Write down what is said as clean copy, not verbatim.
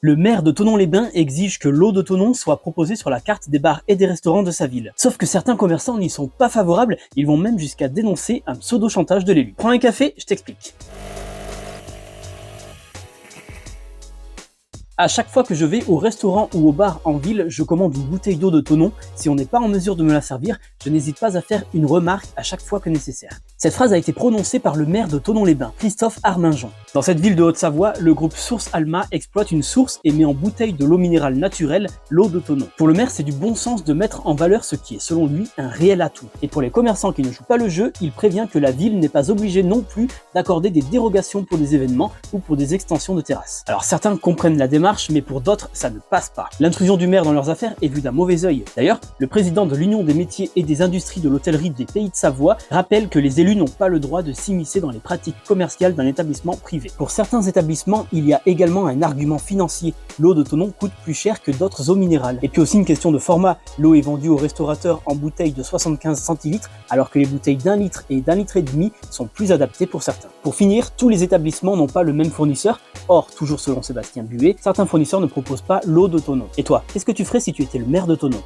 Le maire de Thonon-les-Bains exige que l'eau de Thonon soit proposée sur la carte des bars et des restaurants de sa ville. Sauf que certains commerçants n'y sont pas favorables, ils vont même jusqu'à dénoncer un pseudo-chantage de l'élu. Prends un café, je t'explique. À chaque fois que je vais au restaurant ou au bar en ville, je commande une bouteille d'eau de Thonon. Si on n'est pas en mesure de me la servir, je n'hésite pas à faire une remarque à chaque fois que nécessaire. Cette phrase a été prononcée par le maire de Thonon-les-Bains, Christophe Arminjon. Dans cette ville de Haute-Savoie, le groupe Source Alma exploite une source et met en bouteille de l'eau minérale naturelle, l'eau de Thonon. Pour le maire, c'est du bon sens de mettre en valeur ce qui est, selon lui, un réel atout. Et pour les commerçants qui ne jouent pas le jeu, il prévient que la ville n'est pas obligée non plus d'accorder des dérogations pour des événements ou pour des extensions de terrasses. Alors certains comprennent la démarche, mais pour d'autres, ça ne passe pas. L'intrusion du maire dans leurs affaires est vue d'un mauvais œil. D'ailleurs, le président de l'Union des métiers et des industries de l'hôtellerie des Pays de Savoie rappelle que les élus n'ont pas le droit de s'immiscer dans les pratiques commerciales d'un établissement privé. Pour certains établissements, il y a également un argument financier. L'eau de Thonon coûte plus cher que d'autres eaux minérales. Et puis aussi une question de format. L'eau est vendue aux restaurateurs en bouteilles de 75 centilitres, alors que les bouteilles d'1 litre et d'1,5 litre sont plus adaptées pour certains. Pour finir, tous les établissements n'ont pas le même fournisseur. Or, toujours selon Sébastien Buet, certains fournisseurs ne proposent pas l'eau de Thonon. Et toi, qu'est-ce que tu ferais si tu étais le maire de Thonon ?